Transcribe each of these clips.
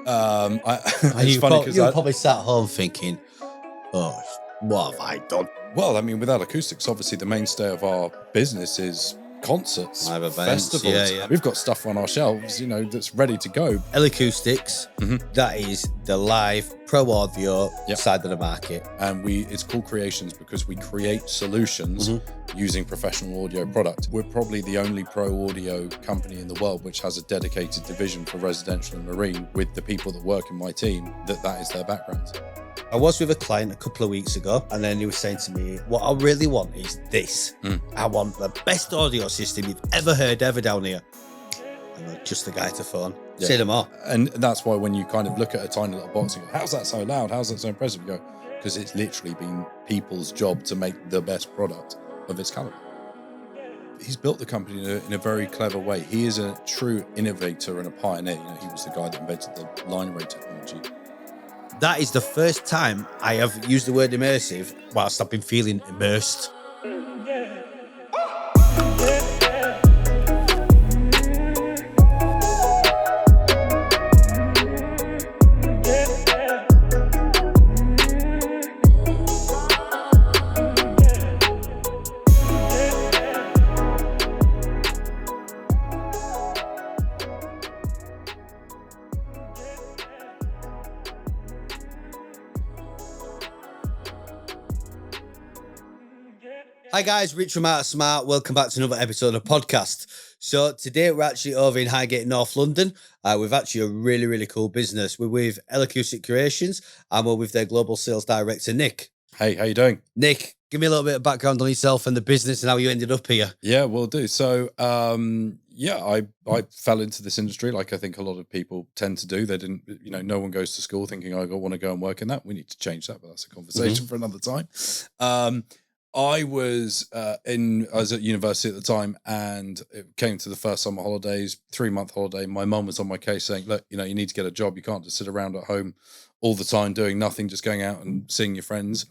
It's funny because you probably sat home thinking, "Oh, what have I done?" well, I mean, with L-Acoustics, obviously the mainstay of our business is concerts, Live events, festivals. yeah. We've got stuff on our shelves, that's ready to go. L-Acoustics, that is the live pro audio side of the market. And it's called Creations because we create solutions using professional audio product. We're probably the only pro audio company in the world which has a dedicated division for residential and marine with the people that work in my team that is their background. I was with a client a couple of weeks ago, and then he was saying to me, what I really want is this. I want the best audio system you've ever heard ever down here. And I'm just the guy to phone. Yeah. Say them all. And that's why when you kind of look at a tiny little box and go, how's that so loud? How's that so impressive? You go, because it's literally been people's job to make the best product of its caliber. He's built the company in a very clever way. He is a true innovator and a pioneer. He was the guy that invented the line rate technology. That is the first time I have used the word immersive whilst I've been feeling immersed. Hi guys, Rich from Art Smart. Welcome back to another episode of podcast. So today we're actually over in Highgate, North London. We've actually a really, really cool business. We're with L-Acoustics Creations and we're with their global sales director, Nick. Hey, how you doing? Nick, give me a little bit of background on yourself and the business and how you ended up here. Yeah, will do. So, I fell into this industry like I think a lot of people tend to do. They didn't, no one goes to school thinking I want to go and work in that. We need to change that, but that's a conversation for another time. I was at university at the time, and it came to the first summer holidays, 3-month holiday. My mum was on my case saying, look, you need to get a job. You can't just sit around at home all the time doing nothing, just going out and seeing your friends.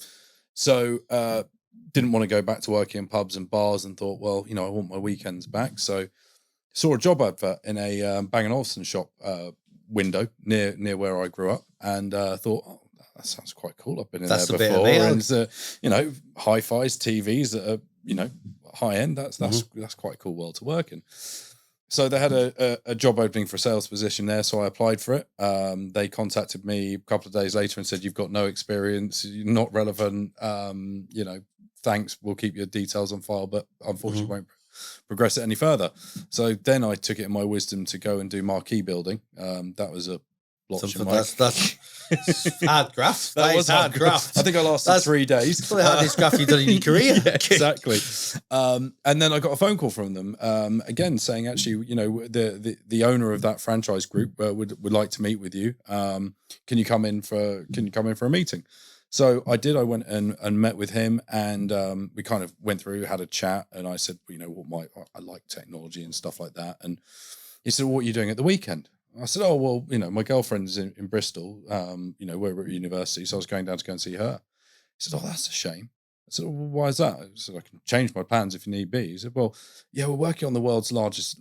So didn't want to go back to working in pubs and bars and thought, well, I want my weekends back. So saw a job advert in a Bang & Olufsen shop window near where I grew up, and thought, oh, that sounds quite cool. I've been in there before, and hi-fis, TVs that are high end. That's quite a cool world to work in. So they had a job opening for a sales position there, so I applied for it. They contacted me a couple of days later and said, "You've got no experience, you're not relevant. Thanks, we'll keep your details on file, but unfortunately won't progress it any further." So then I took it in my wisdom to go and do marquee building. That was a That's hard graft. That was hard graft. I think I lasted 3 days. That's the hardest graft you've done in your career. Yeah, exactly. And then I got a phone call from them again saying, actually, the owner of that franchise group would like to meet with you. Can you come in for a meeting? So I did. I went and met with him, and we kind of went through, had a chat, and I said, I like technology and stuff like that. And he said, what are you doing at the weekend? I said, oh, well, my girlfriend's in Bristol, we're at university, so I was going down to go and see her. He said, oh, that's a shame. I said, well, why is that? I said, I can change my plans if you need be. He said, well, yeah, we're working on the world's largest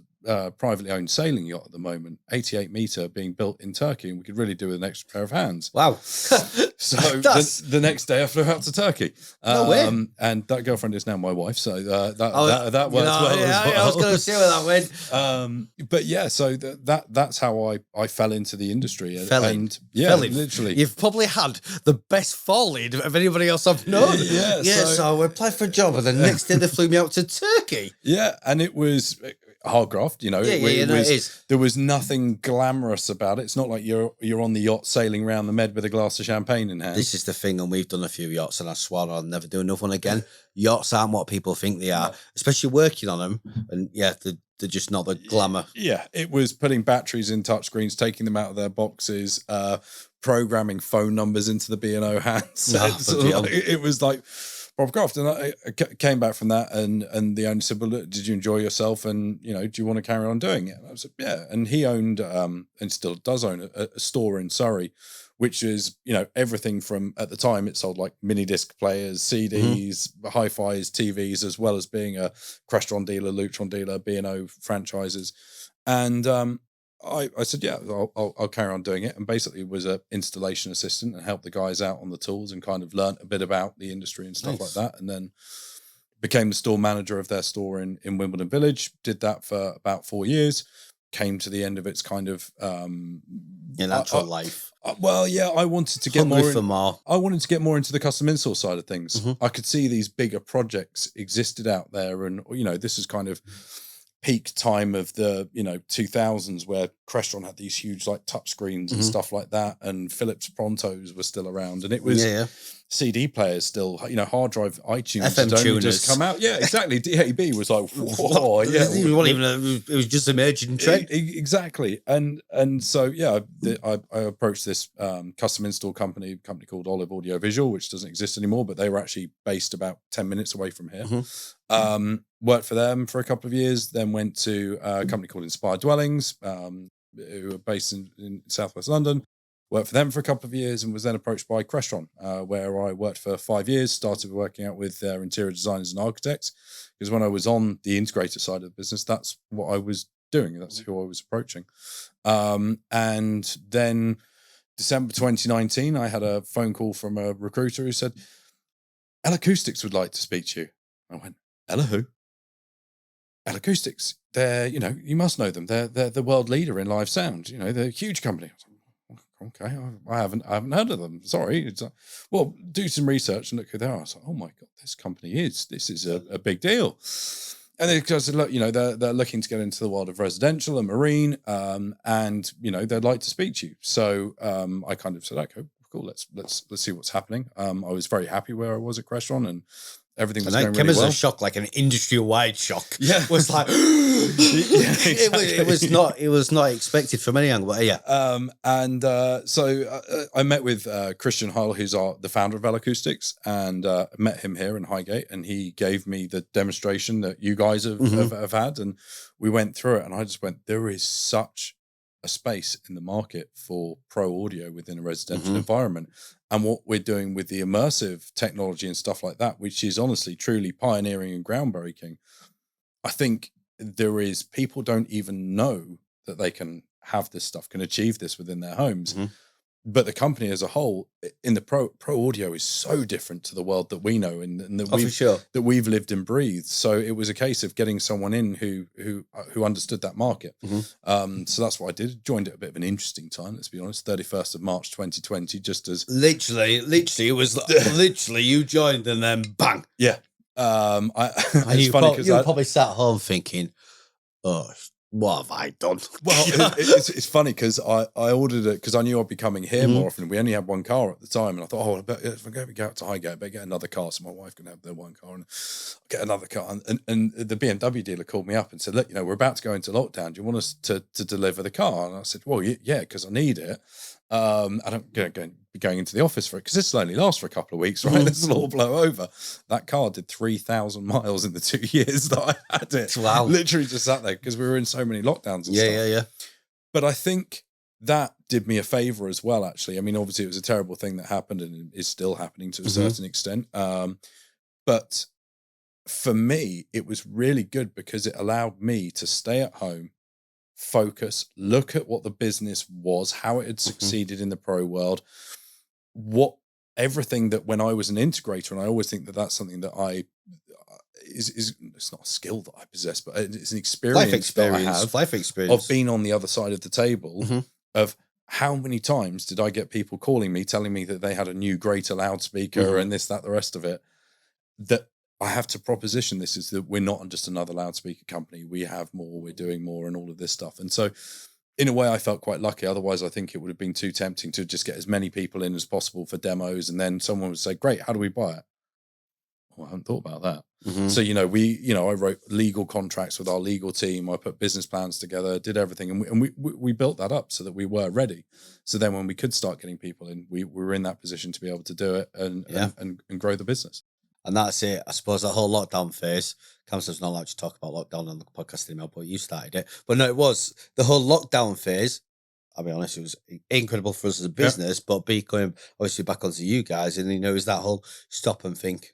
privately owned sailing yacht at the moment, 88 meter, being built in Turkey, and we could really do with an extra pair of hands. Wow. So the next day I flew out to Turkey. No way. And that girlfriend is now my wife, so that works well. Yeah, as well. I was going to see where that went. But yeah, so that's how I fell into the industry. Literally. You've probably had the best fall-in of anybody else I've known. Yeah, so I applied for a job, and the next day they flew me out to Turkey. Yeah, and it was hard graft, it is. There was nothing glamorous about it. It's not like you're on the yacht sailing around the Med with a glass of champagne in hand. This is the thing, and we've done a few yachts, and I swore I'll never do another one again. Yachts aren't what people think they are, especially working on them, and they're just not the glamour. Yeah, it was putting batteries in touchscreens, taking them out of their boxes, programming phone numbers into the B&O handsets. It was like Bob Croft, and I came back from that, and the owner said, well, look, did you enjoy yourself, and do you want to carry on doing it? And I said, yeah. And he owned and still does own a store in Surrey, which is everything from, at the time it sold like mini disc players, CDs, hi-fis, TVs, as well as being a Crestron dealer, Lutron dealer, B&O franchises. And I said, yeah, I'll carry on doing it. And basically was a installation assistant and helped the guys out on the tools and kind of learnt a bit about the industry and stuff like that. And then became the store manager of their store in Wimbledon Village. Did that for about 4 years. Came to the end of its kind of your natural life. Well, yeah, I wanted to get Hungry for more. I wanted to get more into the custom install side of things. Mhm. I could see these bigger projects existed out there, and this is kind of peak time of the 2000s where Crestron had these huge like touch screens and stuff like that, and Philips Prontos were still around, and it was CD players still, hard drive iTunes FM had only tuners just come out. Yeah, exactly. DAB was like, whoa, yeah, it was just emerging trend. Exactly. And so I approached this custom install company called Olive Audio Visual, which doesn't exist anymore, but they were actually based about 10 minutes away from here. Worked for them for a couple of years, then went to a company called Inspired Dwellings, who are based in Southwest London. Worked for them for a couple of years and was then approached by Crestron, where I worked for 5 years, started working out with their interior designers and architects. Because when I was on the integrator side of the business, that's what I was doing. That's who I was approaching. And then December 2019, I had a phone call from a recruiter who said, L-Acoustics would like to speak to you. I went, Ella who? L-Acoustics. They're, you must know them. They're the world leader in live sound. They're a huge company. Okay, I haven't heard of them. Sorry. It's well, do some research and look who they are. I was like, oh my god, this is a big deal. And then because look, they're looking to get into the world of residential and marine, and they'd like to speak to you. So I kind of said, okay, cool, let's see what's happening. I was very happy where I was at Crestron, and everything was going really well. It came as a shock, like an industry-wide shock. Yeah, it was like exactly. it was not expected from any angle. But yeah, so I met with Christian Heil, who's the founder of L-Acoustics, and met him here in Highgate, and he gave me the demonstration that you guys have had, and we went through it, and I just went, there is such a space in the market for pro audio within a residential environment. And what we're doing with the immersive technology and stuff like that, which is honestly truly pioneering and groundbreaking, I think there is people don't even know that they can have this stuff, can achieve this within their homes. But the company as a whole in the pro audio is so different to the world that we know and that we've lived and breathed. So it was a case of getting someone in who understood that market. So that's what I did. Joined at a bit of an interesting time, let's be honest. 31st of March 2020, just as literally it was literally you joined and then bang. Yeah. It's funny because you probably sat home thinking, oh, what have I done? Well, it's funny because I ordered it because I knew I'd be coming here more often. We only had one car at the time, and I thought, oh, if I'm going to go out to Highgate, I better get another car. So my wife can have their one car and I'll get another car. And the BMW dealer called me up and said, look, we're about to go into lockdown. Do you want us to deliver the car? And I said, well, yeah, because I need it. I don't be going into the office for it because this will only last for a couple of weeks, right? This will all blow over. That car did 3,000 miles in the 2 years that I had it. Wow. Literally just sat there because we were in so many lockdowns and stuff. Yeah. But I think that did me a favor as well, actually. I mean, obviously it was a terrible thing that happened and is still happening to a certain extent. But for me, it was really good because it allowed me to stay at home, focus, look at what the business was, how it had succeeded in the pro world, everything that when I was an integrator, and I always think that that's something that it's not a skill that I possess, but it's an experience that I have of being on the other side of the table of how many times did I get people calling me, telling me that they had a new greater loudspeaker and this, that, the rest of it, that I have to proposition this is that we're not just another loudspeaker company. We have more, we're doing more and all of this stuff. And so in a way I felt quite lucky. Otherwise I think it would have been too tempting to just get as many people in as possible for demos. And then someone would say, great, how do we buy it? Well, I haven't thought about that. So, I wrote legal contracts with our legal team. I put business plans together, did everything. And we built that up so that we were ready. So then when we could start getting people in, we were in that position to be able to do it and grow the business. And that's it. I suppose that whole lockdown phase, Cam's not allowed to talk about lockdown on the podcast anymore, but you started it. But no, it was the whole lockdown phase. I'll be honest, it was incredible for us as a business, but going obviously back onto you guys, and it was that whole stop and think.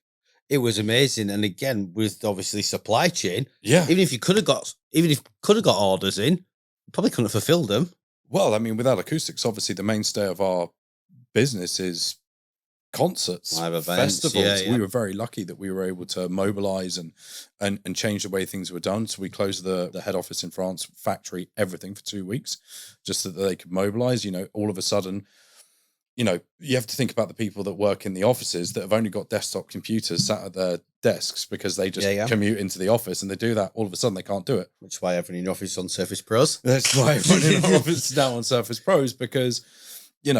It was amazing. And again, with obviously supply chain, even if you could have got orders in, probably couldn't have fulfilled them. Well, I mean, with L-Acoustics, obviously the mainstay of our business is concerts, Live events, festivals. yeah. We were very lucky that we were able to mobilize and change the way things were done. So we closed the head office in France, factory, everything for 2 weeks, just so that they could mobilize. All of a sudden, you have to think about the people that work in the offices that have only got desktop computers sat at their desks because they just commute into the office, and they do that. All of a sudden, they can't do it. Which is why everyone in your office is on Surface Pros. That's why everyone in our office is now on Surface Pros, because they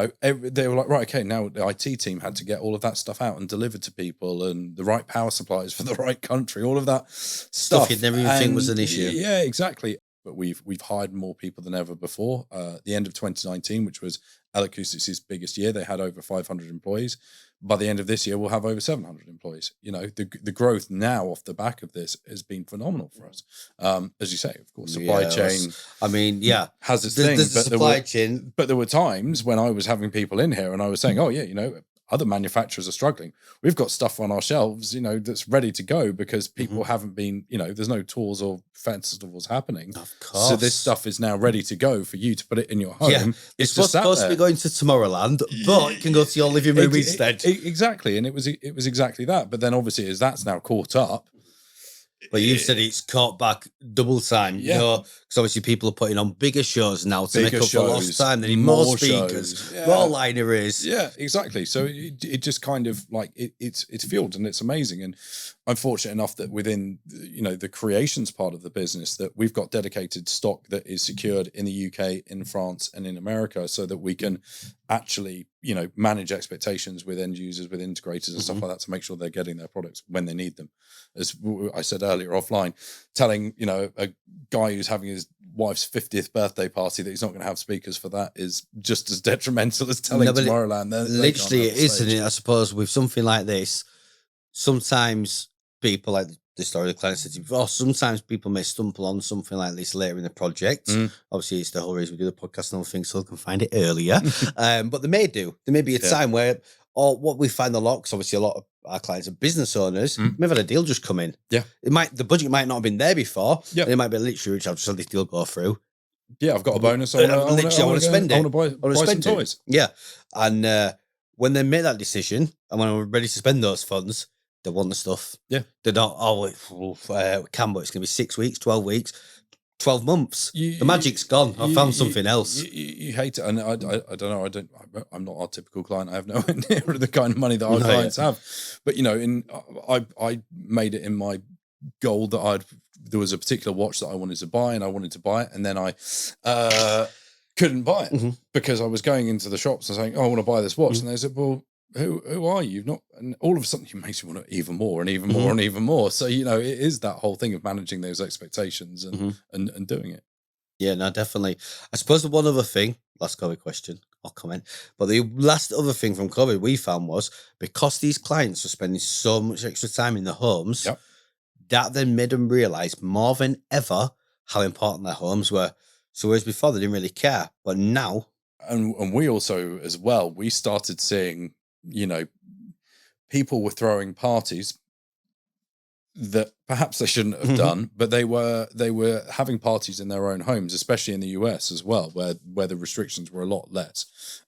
were like, right, okay, now the IT team had to get all of that stuff out and delivered to people, and the right power supplies for the right country, all of that stuff you'd never even think was an issue. Yeah, exactly. But we've hired more people than ever before. The end of 2019, which was L-Acoustics' biggest year, they had over 500 employees. By the end of this year, we'll have over 700 employees. The growth now off the back of this has been phenomenal for us. As you say, of course, supply chain. I mean, has its thing. There's supply chain. But there were times when I was having people in here and I was saying, oh yeah, other manufacturers are struggling. We've got stuff on our shelves, that's ready to go because people haven't been, there's no tours or festivals happening. Of course. So this stuff is now ready to go for you to put it in your home. Yeah. It's just supposed to be going to Tomorrowland, but it can go to your living room instead. Exactly. And it was exactly that. But then obviously as that's now caught up. But you said it's caught back double time, because obviously people are putting on bigger shows now to make up for lost time. They need more speakers, more line arrays. Yeah, exactly. So it just kind of like it's fueled, and it's amazing. And I'm fortunate enough that within the creations part of the business that we've got dedicated stock that is secured in the UK, in France, and in America, so that we can actually manage expectations with end users, with integrators and stuff like that, to make sure they're getting their products when they need them. As I said earlier offline, telling a guy who's having his wife's 50th birthday party that he's not going to have speakers for that is just as detrimental as telling Tomorrowland. Literally, it is, isn't it? I suppose with something like this, sometimes people, like the story of the client said before, sometimes people may stumble on something like this later in the project. Obviously, it's the whole reason we do the podcast and all things, so they can find it earlier. But they may do. There may be a time where, or what we find a lot, because obviously a lot of our clients are business owners, may have had a deal just come in. Yeah. The budget might not have been there before. Yeah. It might be literally, which I've just had this deal go through. Yeah, I've got a bonus. I want to spend it. I want to buy some toys. Yeah. And when they make that decision, and when we're ready to spend those funds, they want the stuff. Yeah. They're not, we can, but it's going to be 6 weeks, 12 weeks, 12 months. The magic's gone. I found something else. You hate it. And I don't know. I'm not our typical client. I have no idea the kind of money that our clients have. But, I made it in my goal that there was a particular watch that I wanted to buy, and I wanted to buy it. And then I couldn't buy it because I was going into the shops and saying, oh, I want to buy this watch. And they said, well, who are you? Not, and all of a sudden, it makes you want to even more and even more and even more. So it is that whole thing of managing those expectations and doing it. Yeah, no, definitely. I suppose the one other thing, last COVID question or comment, but the last other thing from COVID we found was because these clients were spending so much extra time in their homes, that then made them realize more than ever how important their homes were. So whereas before they didn't really care, but now, and we also as well, we started seeing. People were throwing parties that perhaps they shouldn't have done, but they were having parties in their own homes, especially in the US as well, where the restrictions were a lot less.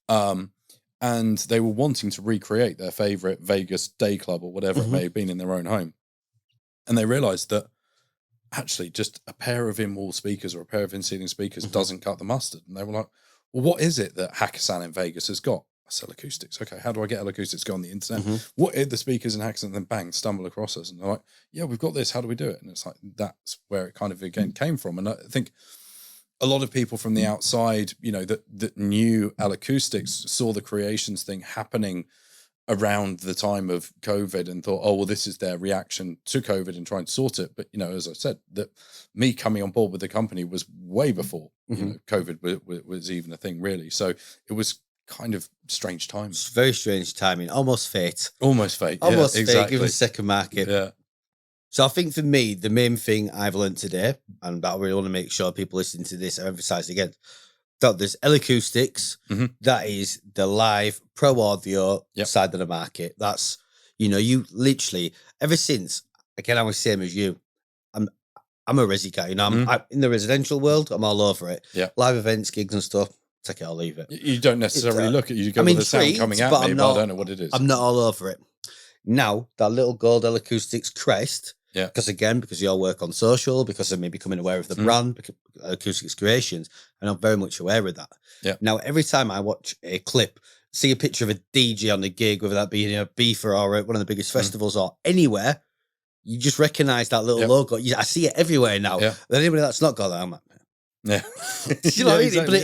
And they were wanting to recreate their favorite Vegas day club or whatever it may have been in their own home. And they realized that actually just a pair of in-wall speakers or a pair of in-ceiling speakers doesn't cut the mustard. And they were like, well, what is it that Hakkasan in Vegas has got? I sell acoustics. Okay, how do I get L-Acoustics go on the internet? What are the speakers in Hakkasan? And then bang, stumble across us. And they're like, yeah, we've got this. How do we do it? And it's like, that's where it kind of again came from. And I think a lot of people from the outside, that knew L-Acoustics saw the creations thing happening around the time of COVID and thought, oh, well, this is their reaction to COVID and trying to sort it. But, as I said, that me coming on board with the company was way before COVID was even a thing, really. So it was kind of strange timing. It's very strange timing. Almost fate. Almost fate. Almost fate, exactly. Given the second market. Yeah. So I think for me, the main thing I've learned today, and I really want to make sure people listening to this are emphasised again, that there's L-Acoustics, that is the live pro audio side of the market. That's, you literally, ever since, again, I was the same as you, I'm a resi guy. You know, Mhm. I'm in the residential world. I'm all over it. Yeah. Live events, gigs, and stuff. Take it or leave it. You don't necessarily look at you go, I'm well, the sound intrigued, coming at but me, I'm but I not. don't know what it is. I'm not all over it. Now that little gold L-Acoustics crest. Yeah. Because you all work on social, because of me becoming aware of the brand, Acoustics Creations, and I'm very much aware of that. Yeah. Now, every time I watch a clip, see a picture of a DJ on the gig, whether that be in a Beaver or one of the biggest festivals or anywhere, you just recognise that little logo. I see it everywhere now. Yeah. Anybody that's not got that, I'm like, Yeah. you know what I mean? Exactly.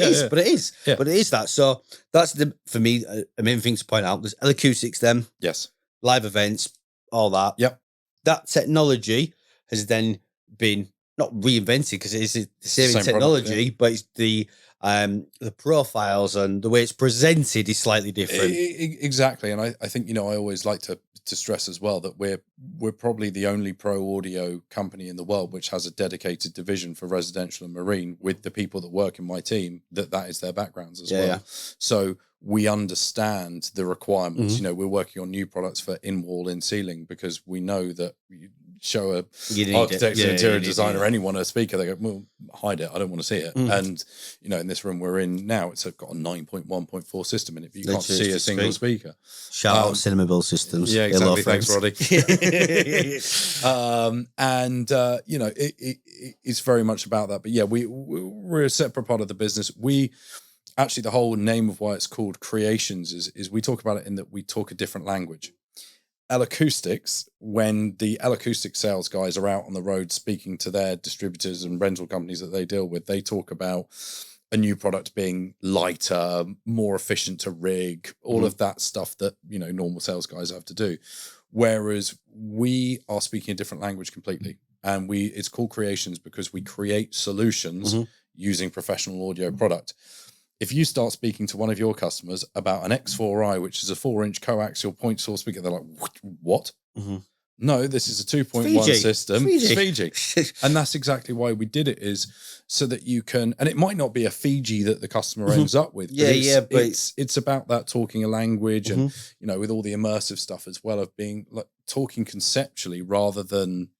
But it is that. So that's for me, a main thing to point out. There's L-Acoustics, them. Yes. Live events, all that. Yep. That technology has then been not reinvented because it is the same technology, but it's the profiles and the way it's presented is slightly different. Exactly. And I think, I always like to stress as well that we're probably the only pro audio company in the world which has a dedicated division for residential and marine with the people that work in my team that is their backgrounds as well. Yeah. So we understand the requirements. We're working on new products for in-wall, in-ceiling, because we know that you show a architect, interior designer, anyone a speaker, they go, well, hide it. I don't want to see it. And, in this room we're in now, it's got a 9.1.4 system in it, but you can't see a single speaker. Shout out Cinema Bill Systems. Yeah, exactly. Thanks, Roddy. It's very much about that. But yeah, we're a separate part of the business. Actually, the whole name of why it's called Creations is we talk about it in that we talk a different language. L-Acoustics, when the L-Acoustics sales guys are out on the road speaking to their distributors and rental companies that they deal with, they talk about a new product being lighter, more efficient to rig, all of that stuff that, normal sales guys have to do. Whereas we are speaking a different language completely. And it's called Creations because we create solutions using professional audio product. If you start speaking to one of your customers about an X4i, which is a 4-inch coaxial point source speaker, they're like, what? No, this is a 2.1 system. It's Fichte. And that's exactly why we did it, is so that you can, and it might not be a Fiji that the customer ends up with. But it's about that talking a language and, with all the immersive stuff as well, of being like talking conceptually rather than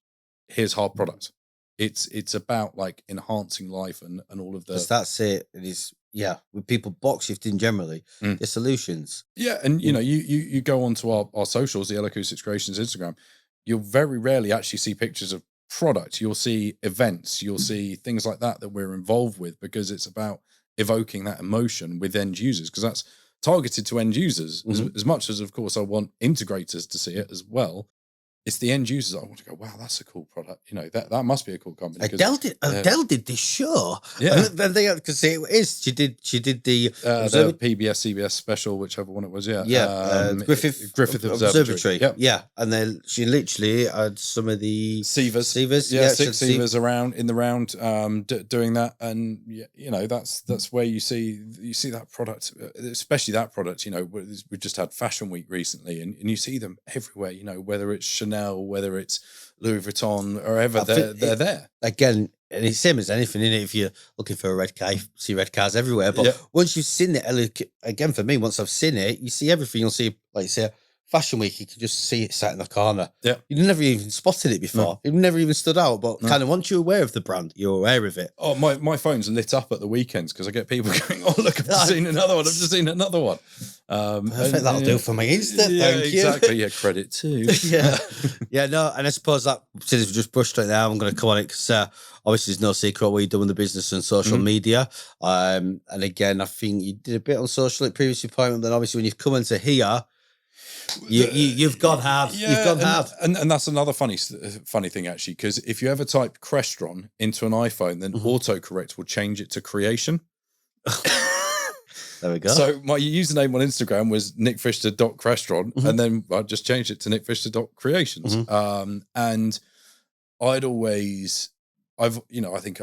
here's hard product. It's about like enhancing life and all of the. Because that's it. It is. Yeah, with people box shifting generally, the solutions. Yeah, and you go onto our socials, the L-Acoustics Creations Instagram, you'll very rarely actually see pictures of product. You'll see events, you'll see things like that we're involved with, because it's about evoking that emotion with end users, because that's targeted to end users as much as, of course, I want integrators to see it as well. It's the end users I want to go, wow, that's a cool product. That must be a cool company. Adele did this show. Yeah. Because it is. She did the PBS, CBS special, whichever one it was. Yeah. Yeah. Griffith Observatory. Yep. Yeah. And then she literally had some of the Sievers. Yeah, 6 Sievers around in the round doing that. And, that's where you see that product, especially that product. We just had Fashion Week recently, and you see them everywhere, whether it's Chanel, whether it's Louis Vuitton, or ever, they're there. Again, and it's same as anything, in it. If you're looking for a red car, you see red cars everywhere. But once you've seen it, again, for me, once I've seen it, you see everything. You'll see, like you say, Fashion Week, you can just see it sat in the corner. Yeah. You've never even spotted it before. No. You've never even stood out, but kind of once you're aware of the brand, you're aware of it. Oh, my phone's lit up at the weekends because I get people going, oh, look, I've just seen another one. Perfect, that'll do for my Insta. Thank you. Exactly. Yeah, credit too. Yeah, no, and I suppose that, since we just brushed it now, I'm going to come on it because obviously there's no secret what you're doing the business and social media. And again, I think you did a bit on social at previous appointment, then obviously when you've come into here, you've gone hard. You've gone hard, and that's another funny thing actually, because if you ever type Crestron into an iPhone, then autocorrect will change it to Creation. There we go. So my username on Instagram was nickfichte.crestron, and then I just changed it to nickfichte.creations. And I think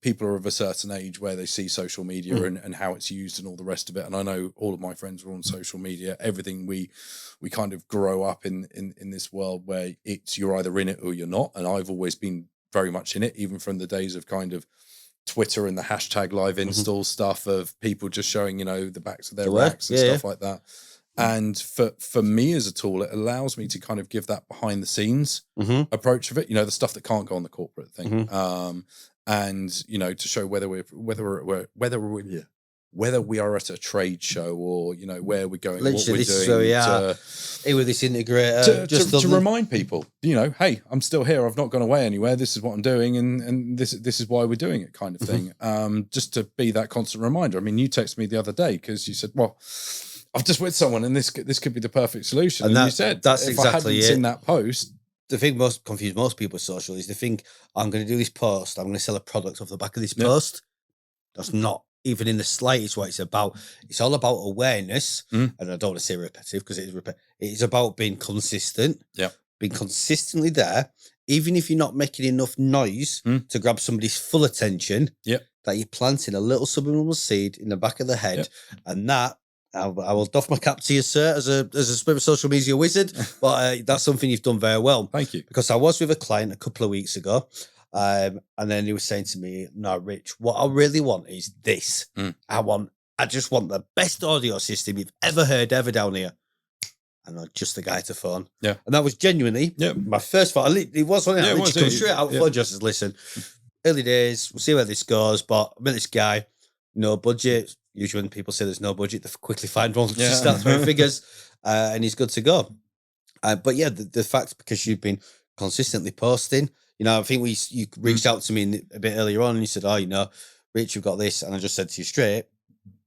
people are of a certain age where they see social media and how it's used and all the rest of it. And I know all of my friends are on social media. Everything we kind of grow up in this world where you're either in it or you're not. And I've always been very much in it, even from the days of kind of Twitter and the hashtag live install stuff of people just showing, the backs of their racks and stuff like that. And for me as a tool, it allows me to kind of give that behind the scenes Mm-hmm. approach of it, the stuff that can't go on the corporate thing. Mm-hmm. And to show whether we are at a trade show or where we're going, Literally, what we're this is doing, where we are. Here with this integrator, to remind people, hey, I'm still here. I've not gone away anywhere. This is what I'm doing, and this is why we're doing it, kind of thing. Just to be that constant reminder. I mean, you texted me the other day because you said, "Well, I've just with someone, and this could be the perfect solution." And you said, "That's if exactly I hadn't seen that post." The thing most confuse most people with social is they think, I'm going to do this post, I'm going to sell a product off the back of this post. That's not even in the slightest what it's about. It's all about awareness. And I don't want to say repetitive because it is it is about being consistent. Yeah. Being consistently there, even if you're not making enough noise to grab somebody's full attention. Yeah. That you're planting a little subliminal seed in the back of the head, and that I will doff my cap to you, sir, as a social media wizard. But that's something you've done very well. Thank you. Because I was with a client a couple of weeks ago, and then he was saying to me, "No, Rich, what I really want is this. I just want the best audio system you've ever heard ever down here." And I'm just the guy to phone. Yeah. And that was genuinely my first thought. It was one. I literally come straight out of phone just as listen. Early days, we'll see where this goes. But I met this guy, no budget. Usually when people say there's no budget, they quickly find one to start throwing figures, and he's good to go. But yeah, the fact, because you've been consistently posting, I think you reached out to me a bit earlier on and you said, Rich, you've got this. And I just said to you straight,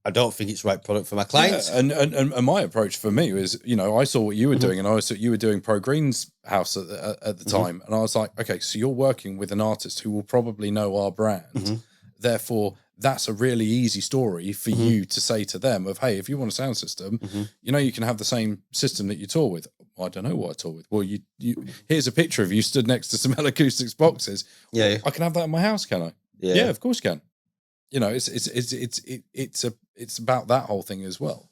I don't think it's the right product for my clients. Yeah, and my approach for me was, I saw what you were doing, and I saw you were doing Pro Green's house at the time, and I was like, okay, so you're working with an artist who will probably know our brand, therefore that's a really easy story for you to say to them of, hey, if you want a sound system, you can have the same system that you tour with. Well, I don't know what I tour with. Well, you here's a picture of you stood next to some L-Acoustics boxes. Yeah, well, I can have that in my house, can I? Yeah, of course you can. It's about that whole thing as well.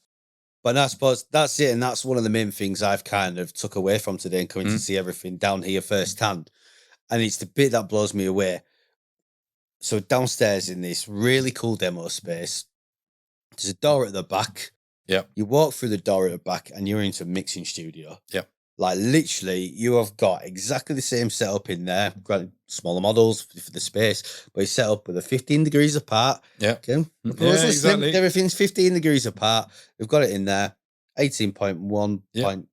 But I suppose that's it, and that's one of the main things I've kind of took away from today and coming to see everything down here firsthand. And it's the bit that blows me away. So downstairs in this really cool demo space, there's a door at the back. Yeah. You walk through the door at the back and you're into a mixing studio. Yeah. Like literally, you have got exactly the same setup in there. Granted, smaller models for the space, but it's set up with a 15 degrees apart. Yeah. Okay. Exactly. Everything's 15 degrees apart. We've got it in there. 18.1.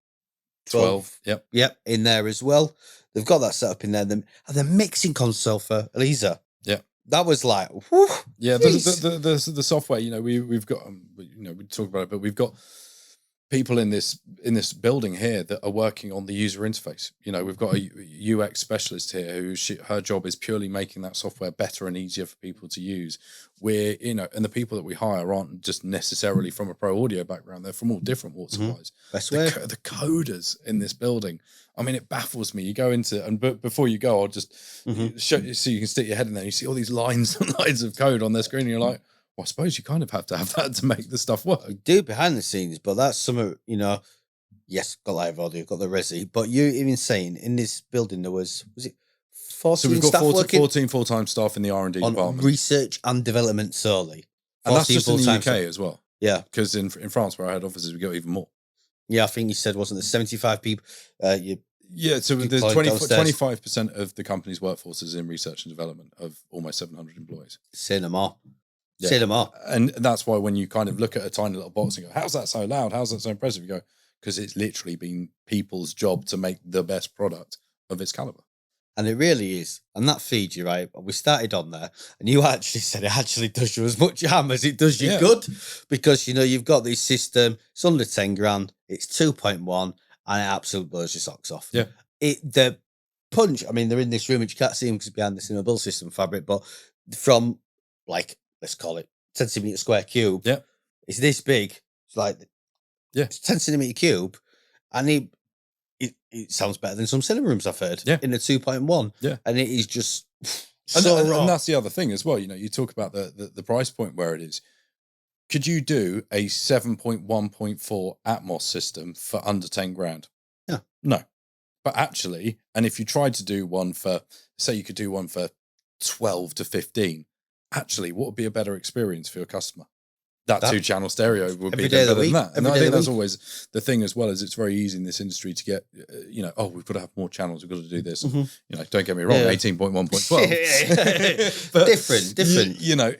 12. Yep. Yep. In there as well. They've got that set up in there. And the mixing console for Elisa. Yeah. That was like, whew, yeah. The software, we've got, we talk about it, but we've got people in this building here that are working on the user interface. We've got a UX specialist here who her job is purely making that software better and easier for people to use. We're, and the people that we hire aren't just necessarily from a pro audio background. They're from all different walks of life. The coders in this building. I mean, it baffles me. You go into, but before you go, I'll just show you so you can stick your head in there. You see all these lines and lines of code on their screen, and you're like, well, I suppose you kind of have to have that to make the stuff work. You do behind the scenes, but that's some, yes, got live audio, got the resi, but you even saying in this building there was it 14 so we've got staff 14 full-time staff in the R&D department. Research and development solely. And that's just in the UK as well. Yeah. Because in France, where I had offices, we got even more. Yeah, I think you said, wasn't there 75 people? So there's 25% of the company's workforce is in research and development of almost 700 employees. Say no more. Yeah. Say no more. And that's why when you kind of look at a tiny little box and go, how's that so loud? How's that so impressive? You go, because it's literally been people's job to make the best product of its caliber. And it really is. And that feeds you, right? We started on there and you actually said it actually does you as much harm as it does you good. Because, you've got this system, it's under 10 grand, it's 2.1, and it absolutely blows your socks off. Yeah. The punch, I mean, they're in this room, which you can't see them because it's behind this in a build system fabric, but from let's call it 10 centimeter square cube. Yeah. It's this big. It's like, it's 10 centimeter cube. And it sounds better than some cinema rooms I've heard in a 2.1. Yeah. And it is just and that's the other thing as well. You talk about the price point where it is. Could you do a 7.1.4 Atmos system for under 10 grand? Yeah. No. But actually, and if you tried to do one say you could do one for 12 to 15, actually, what would be a better experience for your customer? that 2-channel stereo would be Every day of the better than week. that. And Every I day think of the that's week. always the thing as well, is it's very easy in this industry to get, we've got to have more channels, we've got to do this. And, don't get me wrong, Yeah. 18.1.12. But different.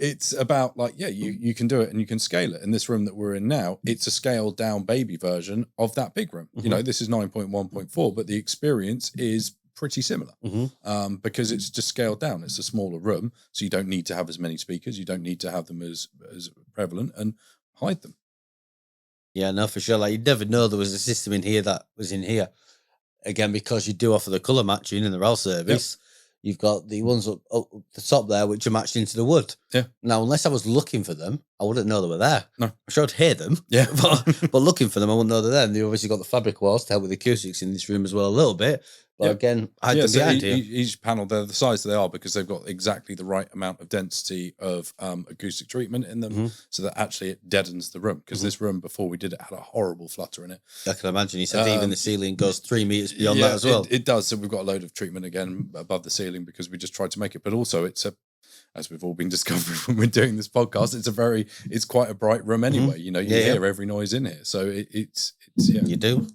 It's about like, you can do it and you can scale it. In this room that we're in now, it's a scaled down baby version of that big room. This is 9.1.4, but the experience is pretty similar because it's just scaled down. It's a smaller room, so you don't need to have as many speakers. You don't need to have them as prevalent and hide them. Yeah, no, for sure. Like, you'd never know there was a system in here that was in here. Again, because you do offer the colour matching in the rail service. You've got the ones up the top there, which are matched into the wood. Yeah. Now, unless I was looking for them, I wouldn't know they were there. No. I'm sure I'd hear them. Yeah. but looking for them, I wouldn't know they're there. And they obviously got the fabric walls to help with the acoustics in this room as well a little bit. But again, hide them behind here. Each panel, they're the size they are because they've got exactly the right amount of density of acoustic treatment in them, so that actually it deadens the room. Because this room, before we did it, had a horrible flutter in it. I can imagine. You said even the ceiling goes 3 meters beyond that as well. It does. So we've got a load of treatment again above the ceiling because we just tried to make it. But also, it's as we've all been discovering when we're doing this podcast, it's quite a bright room anyway. You hear every noise in here, so it's You do.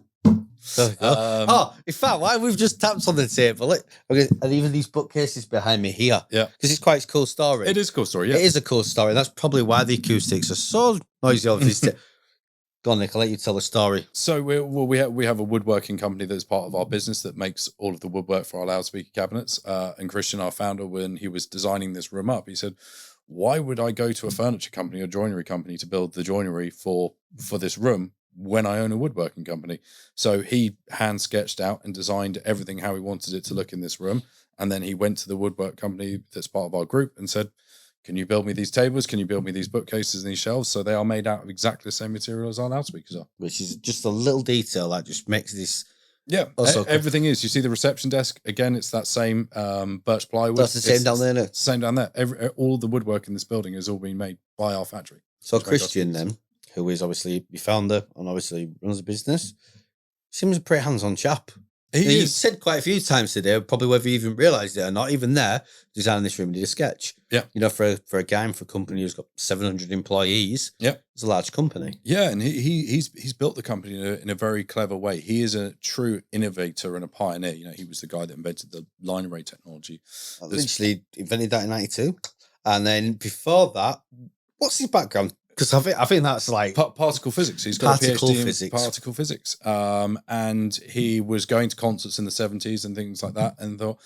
In fact, why we've just tapped on the table, and even these bookcases behind me here, because it's quite a cool story. It is a cool story. Yeah, it is a cool story. That's probably why the acoustics are so noisy over this. Go on, Nick. I'll let you tell the story. So we have a woodworking company that's part of our business that makes all of the woodwork for our loudspeaker cabinets. And Christian, our founder, when he was designing this room up, he said, "Why would I go to a furniture company or joinery company to build the joinery for this room when I own a woodworking company?" So he hand sketched out and designed everything how he wanted it to look in this room. And then he went to the woodwork company that's part of our group and said, "Can you build me these tables? Can you build me these bookcases and these shelves?" So they are made out of exactly the same material as our loudspeakers are. Which is just a little detail that just makes this. Yeah, everything is. You see the reception desk again. It's that same birch plywood. That's the same down there. It's the same down there. All the woodwork in this building has all been made by our factory. So Christian, then, who is obviously the founder and obviously runs the business, seems a pretty hands-on chap. You've said quite a few times today, probably whether you even realised it or not, even there, designing this room, did a sketch. Yeah. For a guy and for a company who's got 700 employees, it's a large company. Yeah, and he's built the company in a very clever way. He is a true innovator and a pioneer. He was the guy that invented the line array technology. Literally invented that in 92. And then before that, what's his background? Because I think that's like particle physics. He's got a PhD physics. in particle physics. And he was going to concerts in the 70s and things like that and thought,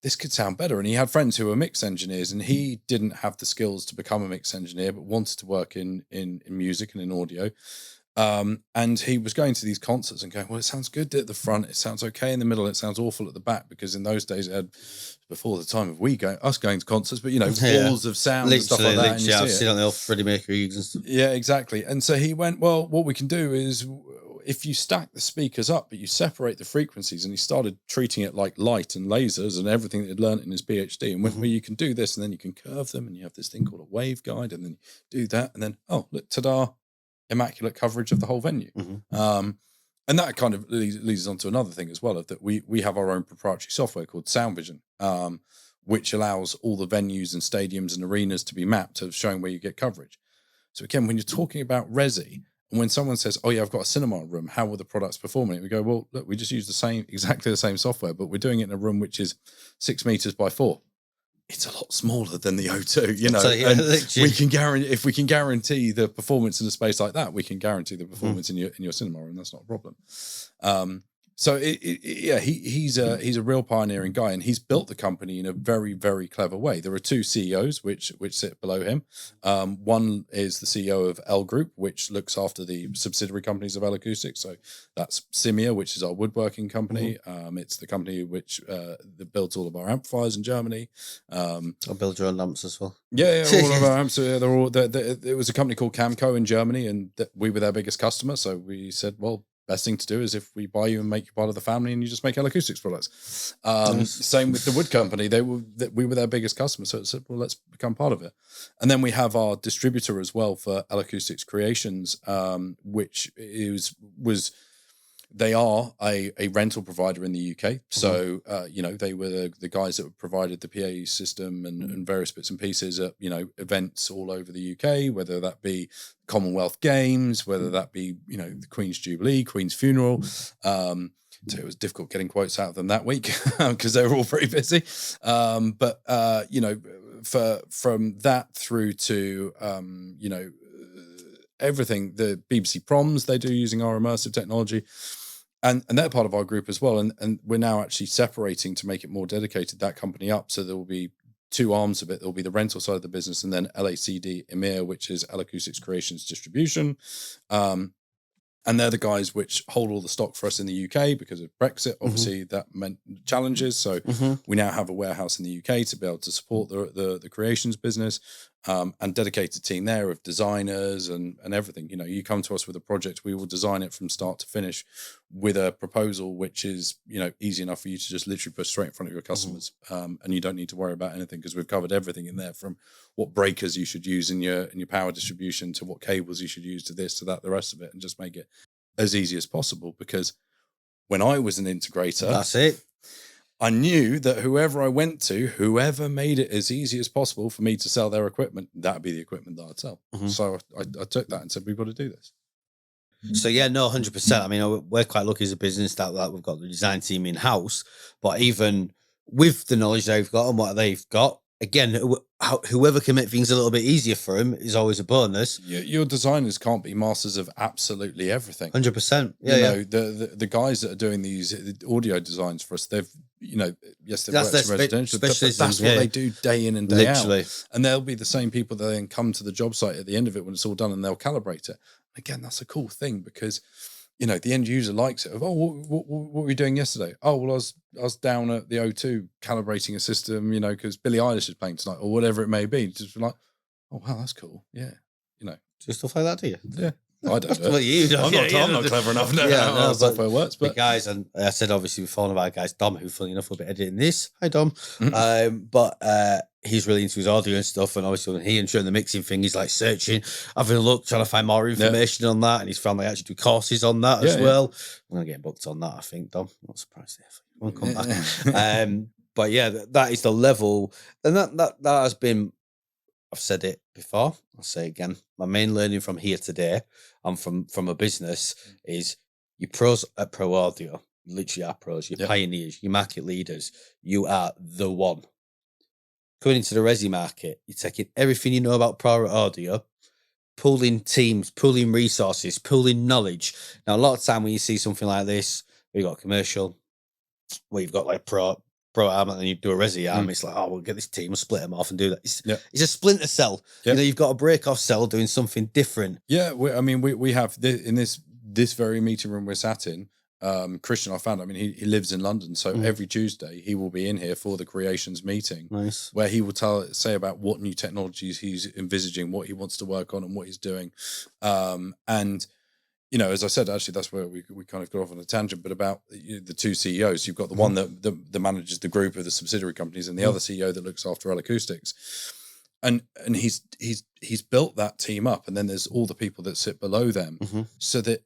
this could sound better. And he had friends who were mix engineers, and he didn't have the skills to become a mix engineer, but wanted to work in music and in audio. And he was going to these concerts and going, well, it sounds good at the front, it sounds okay in the middle, it sounds awful at the back, because in those days it had, before the time of us going to concerts, but walls of sound and stuff like that. I've seen on the old Freddie Mercury gigs and stuff. Yeah, exactly. And so he went, well, what we can do is, if you stack the speakers up, but you separate the frequencies, and he started treating it like light and lasers and everything that he'd learned in his PhD, and went, well, you can do this, and then you can curve them, and you have this thing called a waveguide, and then you do that, and then, oh, look, ta-da, immaculate coverage of the whole venue. And that kind of leads us on to another thing as well, of that we have our own proprietary software called Sound Vision, which allows all the venues and stadiums and arenas to be mapped of showing where you get coverage. So again, when you're talking about resi, and when someone says, oh yeah, I've got a cinema room, how will the products perform in it? We go, well, look, we just use exactly the same software, but we're doing it in a room which is 6 meters by 4. It's a lot smaller than the O2, So, and we can guarantee, if we can guarantee the performance in a space like that, we can guarantee the performance in your cinema room. That's not a problem. So he's a real pioneering guy, and he's built the company in a very, very clever way. There are 2 CEOs which sit below him. One is the CEO of L Group, which looks after the subsidiary companies of L-Acoustics. So that's Simia, which is our woodworking company. It's the company which that builds all of our amplifiers in Germany. I'll build your own amps as well. Yeah, all of our amps. They're all. It was a company called Camco in Germany, and we were their biggest customer. So we said, well, best thing to do is if we buy you and make you part of the family, and you just make L-Acoustics products. Same with the wood company. We were their biggest customer. So it said, well, let's become part of it. And then we have our distributor as well for L-Acoustics Creations, which was they are a rental provider in the UK. So, they were the guys that provided the PA system and various bits and pieces at, events all over the UK, whether that be Commonwealth Games, whether that be, the Queen's Jubilee, Queen's Funeral. So it was difficult getting quotes out of them that week because they were all very busy. From that through to, everything, the BBC Proms they do using our immersive technology. And they're part of our group as well. And we're now actually separating to make it more dedicated, that company up. So there will be two arms of it. There will be the rental side of the business and then LACD EMEA, which is L-Acoustics Creations Distribution. And they're the guys which hold all the stock for us in the UK because of Brexit. Obviously, that meant challenges. So we now have a warehouse in the UK to be able to support the creations business, and dedicated team there of designers and everything. You come to us with a project, we will design it from start to finish with a proposal which is, easy enough for you to just literally put straight in front of your customers. And you don't need to worry about anything because we've covered everything in there, from what breakers you should use in your power distribution to what cables you should use to this, to that, the rest of it, and just make it as easy as possible. Because when I was an integrator, that's it. I knew that whoever I went to, whoever made it as easy as possible for me to sell their equipment, that'd be the equipment that I'd sell. So I took that and said, we've got to do this. So yeah, no, 100%. I mean, we're quite lucky as a business that we've got the design team in house, but even with the knowledge they've got and what they've got, again, whoever can make things a little bit easier for them is always a bonus. Your designers can't be masters of absolutely everything. 100%. The guys that are doing these audio designs for us, they've yes, they've worked in residential, but that's what they do day in and day out. And they'll be the same people that then come to the job site at the end of it when it's all done, and they'll calibrate it. Again, that's a cool thing because the end user likes it. What were we doing yesterday? Oh, well, I was down at the O2 calibrating a system, because Billie Eilish is playing tonight or whatever it may be. Just like, oh wow, that's cool. Yeah, do stuff like that, do you? Yeah. I don't know. Well, you don't. I'm not clever enough to know how software works. But the guys, and I said obviously we've fallen about guys, Dom, who funny enough will be editing this. Hi, Dom. But he's really into his audio and stuff, and obviously when he and during the mixing thing, he's like searching, having a look, trying to find more information on that, and his family actually do courses on that as well. I'm gonna get booked on that, I think, Dom. I'm not surprised if you won't come back. But yeah, that is the level, and that has been. I've said it before, I'll say it again. My main learning from here today and from a business is you pros at Pro Audio. You literally are pros. You're pioneers. You're market leaders. You are the one. Coming into the resi market, you're taking everything you know about Pro Audio, pooling teams, pooling resources, pooling knowledge. Now, a lot of time when you see something like this, you've got commercial, where you've got like pro arm and then you do a resi arm, it's like, oh, we'll get this team, we'll split them off and do that. It's a splinter cell. You've got a break off cell doing something different. Yeah, we have in this very meeting room we're sat in, Christian, I found, he lives in London, so every Tuesday he will be in here for the creations meeting. Nice. Where he will say about what new technologies he's envisaging, what he wants to work on and what he's doing. And as I said, actually, that's where we kind of got off on a tangent, but about the two CEOs. You've got the one that manages the group of the subsidiary companies and the other CEO that looks after L-Acoustics. And he's built that team up, and then there's all the people that sit below them, so that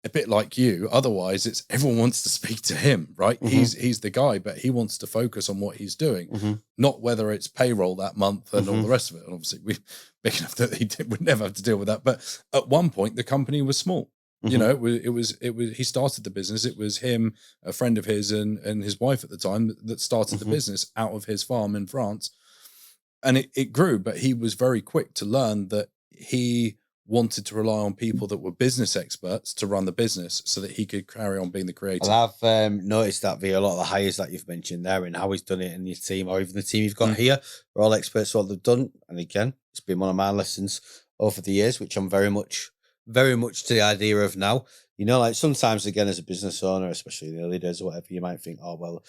a bit like you, otherwise it's everyone wants to speak to him, right? He's the guy, but he wants to focus on what he's doing, not whether it's payroll that month and all the rest of it. And obviously we're big enough that he would never have to deal with that. But at one point the company was small. It was he started the business. It was him, a friend of his and his wife at the time that started the business out of his farm in France. And it grew, but he was very quick to learn that he wanted to rely on people that were business experts to run the business so that he could carry on being the creator. Well, I've noticed that via a lot of the hires that you've mentioned there and how he's done it in your team or even the team you've got here. We're all experts what they've done. And again, it's been one of my lessons over the years, which I'm very much to the idea of now. Like sometimes, again, as a business owner, especially in the early days or whatever, you might think, oh, well,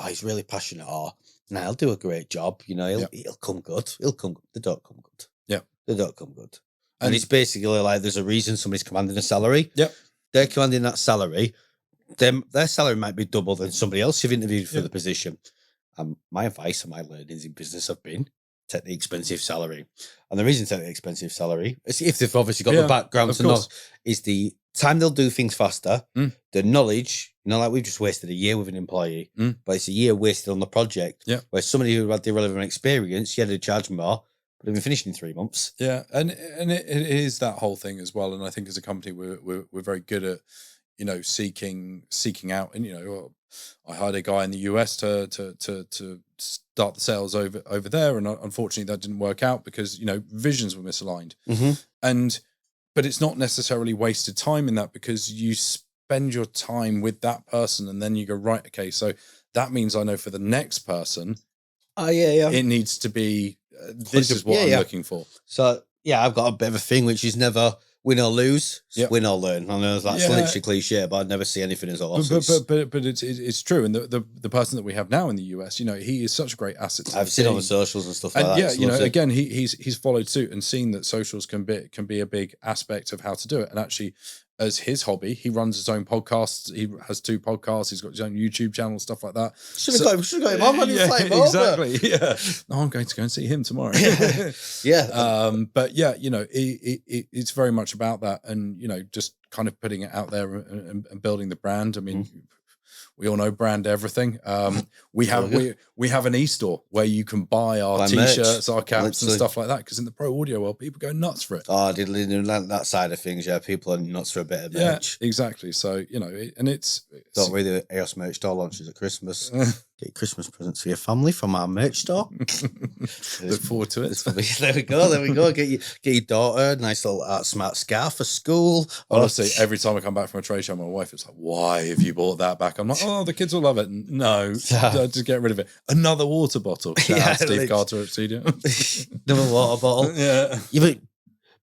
he's really passionate, or no, he'll do a great job. He'll come good. He'll come good. They don't come good. Yeah. They don't come good. And it's basically like there's a reason somebody's commanding a salary. Yeah. They're commanding that salary. Their salary might be double than somebody else you've interviewed for the position. My advice and my learnings in business have been take the expensive salary. And the reason to take the expensive salary is if they've obviously got the background to know is the time they'll do things faster. Mm. The knowledge, like we've just wasted a year with an employee, but it's a year wasted on the project. Yeah. Where somebody who had the relevant experience, they'd charge more, but they've been finished in 3 months. Yeah, and it is that whole thing as well. And I think as a company, we're very good at seeking out. And I hired a guy in the US to start the sales over there, and unfortunately that didn't work out because visions were misaligned. But it's not necessarily wasted time in that, because you spend your time with that person and then you go, right, okay, so that means I know for the next person, it needs to be this is what I'm looking for. So I've got a bit of a thing which is never win or lose, win or learn. I know that's literally cliche, but I never see anything as a loss. But it's true. And the person that we have now in the US, he is such a great asset. I've seen on the socials and stuff like and that. Yeah, again, he's followed suit and seen that socials can be a big aspect of how to do it. And actually, as his hobby, he runs his own podcasts. He has 2 podcasts. He's got his own YouTube channel, stuff like that. Should have got him on. Exactly. Yeah. No, I'm going to go and see him tomorrow. But yeah, it's very much about that, and just kind of putting it out there and building the brand. I mean, we all know brand everything. We have an e-store where you can buy our t-shirts, our caps, and stuff like that. Because in the pro audio world, people go nuts for it. Oh, that side of things, people are nuts for a bit of merch. Yeah, exactly. So and it's don't read the EOS merch store launches at Christmas. Get Christmas presents for your family from our merch store. Look forward to it. There we go. Get your daughter a nice little art smart scarf for school. Honestly, every time I come back from a trade show, my wife is like, "Why have you bought that back?" I'm like, "Oh, the kids will love it." No, just get rid of it. Another water bottle. Shout out Steve Carter at Studio. Another water bottle. Yeah.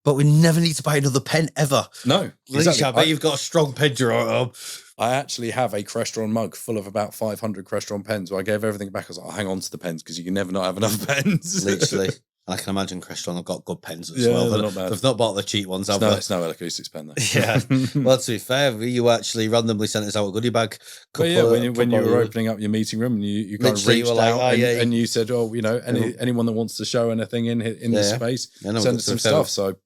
But we never need to buy another pen ever. No, exactly. I bet you've got a strong pen drawer at home. I actually have a Crestron mug full of about 500 Crestron pens. Where I gave everything back. I was like, I'll hang on to the pens because you can never not have enough pens. Literally. I can imagine Crestron have got good pens as well. They're not bad. They've not bought the cheap ones, have they? It's no L-Acoustics pen, though. Yeah. Well, to be fair, you actually randomly sent us out a goodie bag. When you were opening up your meeting room and you kind of reached out and you said, anyone that wants to show anything in this space, send us some stuff. So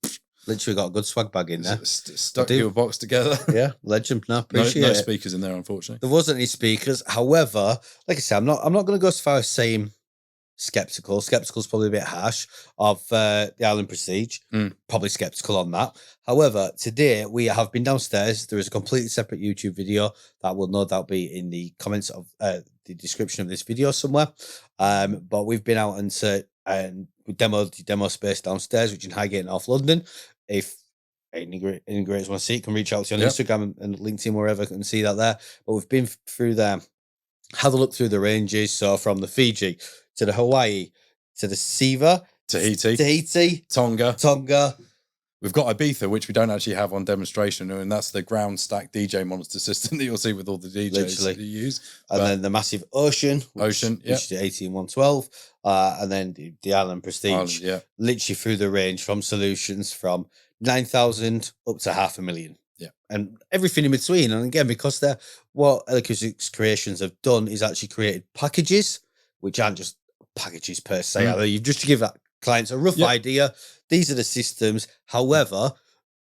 literally got a good swag bag in there. Stuck your box together. Yeah, legend. No, appreciate it. No speakers in there, unfortunately. There wasn't any speakers. However, like I said, I'm not going to go as far as saying skeptical. Skeptical's probably a bit harsh of the Island Prestige. Probably skeptical on that. However, today we have been downstairs. There is a completely separate YouTube video that will no doubt be in the comments of the description of this video somewhere. But we've been out and we demoed the demo space downstairs, which is in Highgate, North London. If any graders want to see it, can reach out to you on Instagram and LinkedIn, wherever, and see that there. But we've been through there, had a look through the ranges. So from the Fiji to the Hawaii to the Siva, Tahiti, Tonga. We've got Ibiza, which we don't actually have on demonstration, and that's the ground stack DJ monitor system that you'll see with all the DJs that you use. And then the massive Ocean, which is the 18112, and then the Island Prestige, literally through the range from solutions from 9,000 up to 500,000. Yeah. And everything in between. And again, because what L-Acoustics Creations have done is actually created packages, which aren't just packages per se, either. You've just to give that clients a rough idea. These are the systems. However,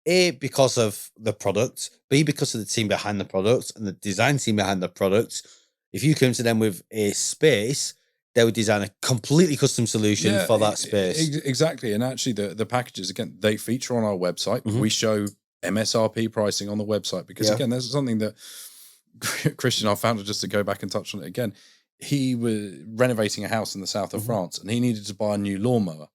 A, because of the product, B, because of the team behind the product and the design team behind the product, if you come to them with a space, they would design a completely custom solution for that space. Exactly. And actually the packages, again, they feature on our website. We show MSRP pricing on the website because, again, there's something that Christian, our founder, just to go back and touch on it again, he was renovating a house in the south of France and he needed to buy a new lawnmower.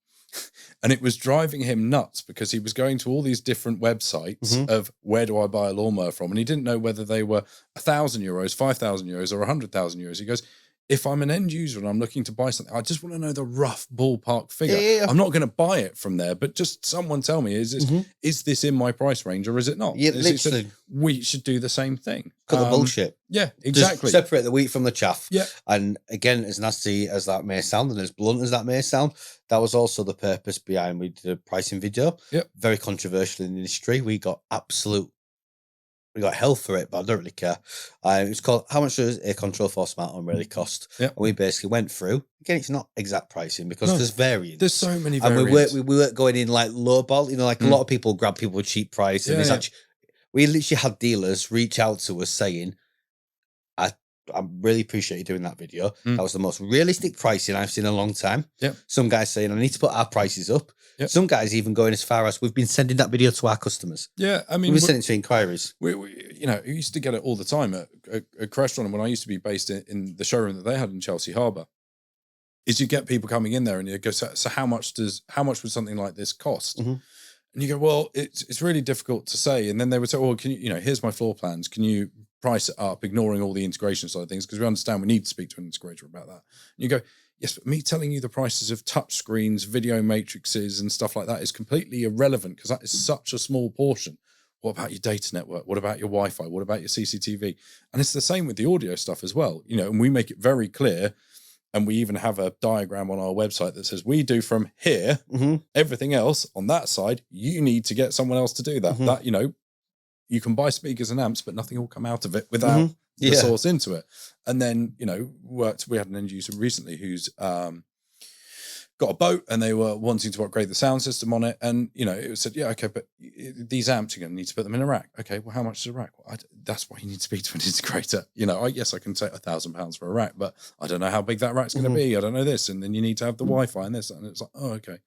And it was driving him nuts because he was going to all these different websites of where do I buy a lawnmower from? And he didn't know whether they were €1,000, 5,000 euros, or 100,000 euros. He goes, if I'm an end user and I'm looking to buy something, I just want to know the rough ballpark figure. Yeah. I'm not going to buy it from there, but just someone tell me, is this in my price range or is it not? Yeah, literally. We should do the same thing. Cut the bullshit. Yeah, exactly. Just separate the wheat from the chaff. Yeah. And again, as nasty as that may sound and as blunt as that may sound, that was also the purpose behind we did a pricing video. Yep. Very controversial in the industry. We got hell for it, but I don't really care. It was called How Much Does a Control 4 Smart Home Really Cost? Yep. And we basically went through. Again, it's not exact pricing because there's variants. There's so many variants. And we weren't going in like lowball. A lot of people grab people with cheap price. And it's actually, We literally had dealers reach out to us saying, I really appreciate you doing that video. Mm. That was the most realistic pricing I've seen in a long time. Yep. Some guys saying, I need to put our prices up. Yep. Some guys even going as far as we've been sending that video to our customers. Yeah, I mean, we've been sending it to inquiries. We used to get it all the time at Crestron when I used to be based in the showroom that they had in Chelsea Harbour. Is you get people coming in there and you go, so how much would something like this cost? Mm-hmm. And you go, well, it's really difficult to say. And then they would say, well, can you, here's my floor plans. Can you price it up, ignoring all the integration side of things? Because we understand we need to speak to an integrator about that. And you go, yes, but me telling you the prices of touch screens, video matrices and stuff like that is completely irrelevant because that is such a small portion. What about your data network? What about your Wi-Fi? What about your CCTV? And it's the same with the audio stuff as well. And we make it very clear. And we even have a diagram on our website that says we do from here, everything else on that side, you need to get someone else to do that. That, you can buy speakers and amps, but nothing will come out of it without the source into it. And then, we had an end user recently who's got a boat and they were wanting to upgrade the sound system on it. And, it said, yeah, okay, but these amps, you're going to need to put them in a rack. Okay, well, how much is a rack? Well, that's why you need to speak to an integrator. Yes, I can take £1,000 for a rack, but I don't know how big that rack's going to be. I don't know this. And then you need to have the Wi-Fi and this. And it's like, oh, okay.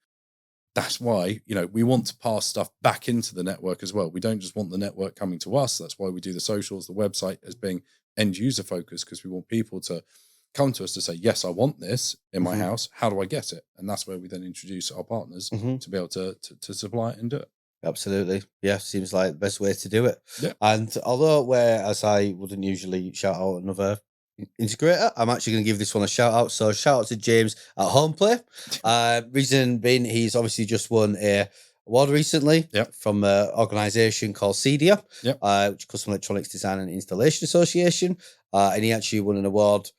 That's why, we want to pass stuff back into the network as well. We don't just want the network coming to us. That's why we do the socials, the website as being end user focused, because we want people to come to us to say, yes, I want this in my house. How do I get it? And that's where we then introduce our partners to be able to supply it and do it. Absolutely. Yeah, seems like the best way to do it. Yeah. And although whereas I wouldn't usually shout out another integrator, I'm actually going to give this one a shout out. So shout out to James at Homeplay. Reason being, he's obviously just won a award recently from an organisation called CEDIA, which is Custom Electronics Design and Installation Association. And he actually won an award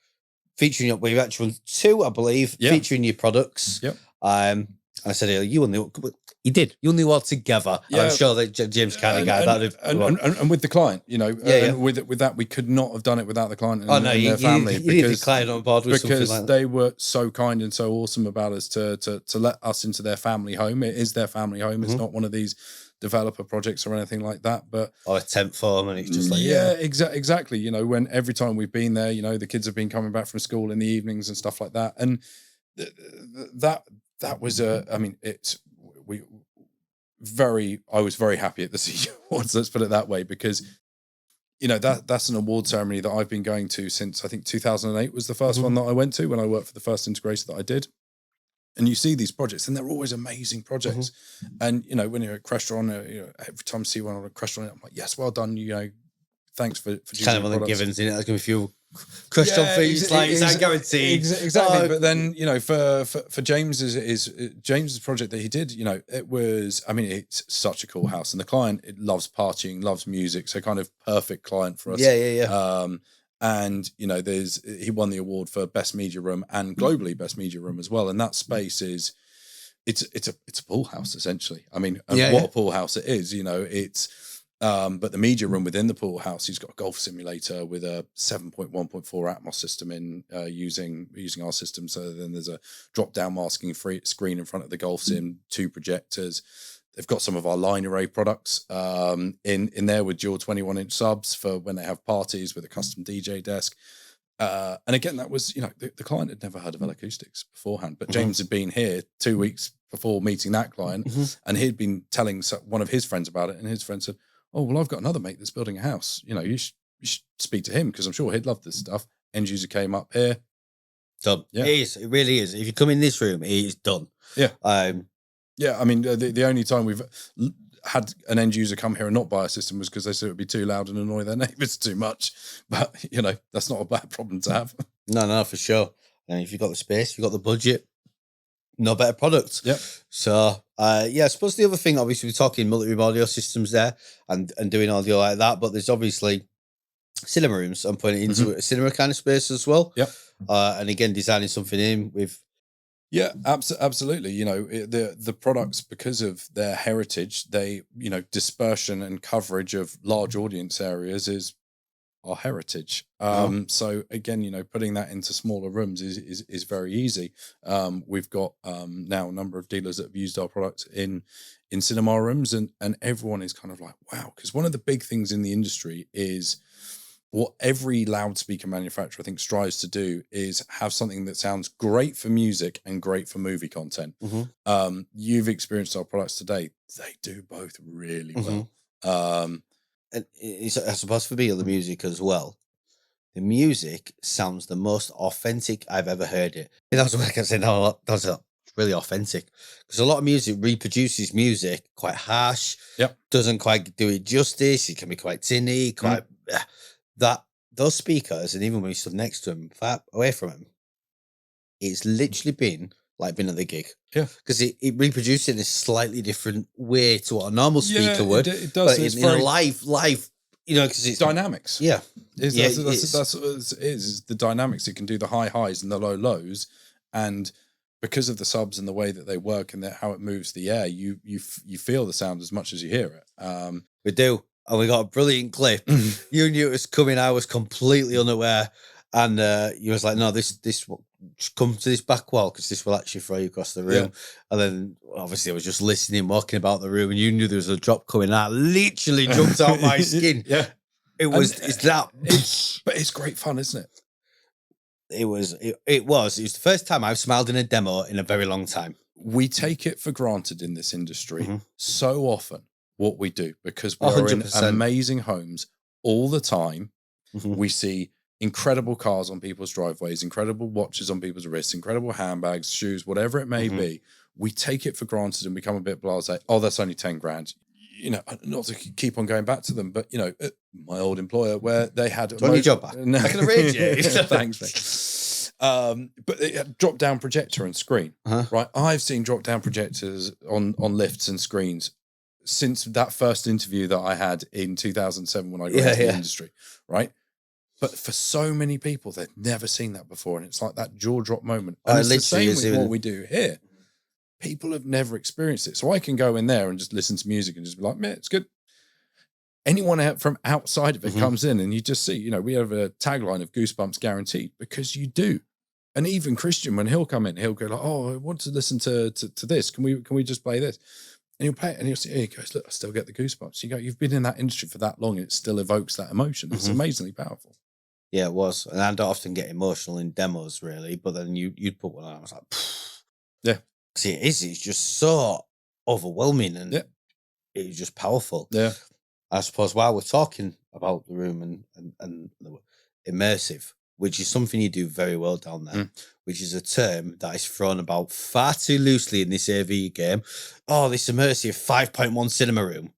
featuring up. We've actually won 2, I believe, featuring your products. Yep. And I said, you won the. He did. You won the award together. Yeah. I'm sure that James kind of guy. And with the client, and with that, we could not have done it without the client and their family. You need the client on board with something like that. They were so kind and so awesome about us to let us into their family home. It is their family home. It's not one of these developer projects or anything like that, but or a temp form, and it's just like exactly. When every time we've been there, the kids have been coming back from school in the evenings and stuff like that, and that was I was very happy at the CEDIA Awards, let's put it that way, because that's an award ceremony that I've been going to since I think 2008 was the first one that I went to when I worked for the first integrator that I did. And you see these projects, and they're always amazing projects. And when you're at Crestron, every time I see one on a Crestron, I'm like, yes, well done. Thanks for it's kind of one of the givens, isn't it? There's going to be a few Crestron fees, is guaranteed. Exactly. But then, for James's project that he did, it was, it's such a cool house, and the client loves partying, loves music, so kind of perfect client for us. Yeah. And he won the award for best media room and globally best media room as well. And that space is it's a pool house essentially. What a pool house it is. But the media room within the pool house, he's got a golf simulator with a 7.1.4 Atmos system in using our system. So then there's a drop down masking screen in front of the golf sim, 2 projectors. They've got some of our line array products in there with dual 21-inch subs for when they have parties with a custom DJ desk. And again, that was, the client had never heard of L-Acoustics beforehand, but James had been here 2 weeks before meeting that client, and he'd been telling one of his friends about it, and his friend said, oh, well, I've got another mate that's building a house. You should speak to him because I'm sure he'd love this stuff. End user came up here. Done. Yeah. It really is. If you come in this room, it is done. Yeah. The only time we've had an end user come here and not buy a system was because they said it would be too loud and annoy their neighbours too much. But, that's not a bad problem to have. No, for sure. And if you've got the space, if you've got the budget, no better product. Yep. So, I suppose the other thing, obviously, we're talking multi-room audio systems there and doing audio like that, but there's obviously cinema rooms. I'm putting it into a cinema kind of space as well. Yep. And again, designing something in with. Yeah, absolutely. The products, because of their heritage, they, dispersion and coverage of large audience areas is our heritage. Uh-huh. So again, putting that into smaller rooms is very easy. We've got now a number of dealers that have used our product in cinema rooms, and everyone is kind of like, wow, because one of the big things in the industry is what every loudspeaker manufacturer I think strives to do is have something that sounds great for music and great for movie content. You've experienced our products today; they do both really well. And it's, I suppose for me, the music as well. The music sounds the most authentic I've ever heard it. And that's what I can say. No, that's really authentic, because a lot of music reproduces music quite harsh. Yep. Doesn't quite do it justice. It can be quite tinny, quite that. Those speakers, and even when we stood next to them, far away from them, it's literally been like being at the gig. Yeah, because it reproduces in a slightly different way to what a normal speaker would. It does. But It's in very a live, because it's dynamics. Yeah, That's what it is the dynamics. It can do the high highs and the low lows, and because of the subs and the way that they work and how it moves the air, you feel the sound as much as you hear it. We do, and we got a brilliant clip. You knew it was coming. I was completely unaware, and you was like, "No, this just come to this back wall, because this will actually throw you across the room." And then obviously I was just listening, walking about the room, and you knew there was a drop coming. I literally jumped out my skin. It was. But it's great fun, isn't it? It was the first time I've smiled in a demo in a very long time. We take it for granted in this industry so often what we do, because we 100%. are in amazing homes all the time. We see incredible cars on people's driveways, incredible watches on people's wrists, incredible handbags, shoes, whatever it may be. We take it for granted and become a bit blasé. Oh, that's only 10 grand. Not to keep on going back to them, but my old employer, where they had your job back. No. I can arrange it. Thanks, mate. But they had drop down projector and screen. Right, I've seen drop down projectors on lifts and screens since that first interview that I had in 2007 when I got into the industry. Right. But for so many people, they've never seen that before, and it's like that jaw drop moment. And it's the same with what we do here. People have never experienced it. So I can go in there and just listen to music and just be like, man, it's good. Anyone from outside of it comes in, and you just see, we have a tagline of goosebumps guaranteed, because you do. And even Christian, when he'll come in, he'll go like, oh, I want to listen to this. Can we just play this? And he'll play it, and he'll see, he goes, look, I still get the goosebumps. You go, you've been in that industry for that long, and it still evokes that emotion. It's amazingly powerful. Yeah, it was. And I don't often get emotional in demos, really, but then you'd put one on, I was like, pfft. Yeah. See, it's just so overwhelming, and it's just powerful. Yeah. I suppose while we're talking about the room and immersive, which is something you do very well down there, which is a term that is thrown about far too loosely in this AV game. Oh, this immersive 5.1 cinema room.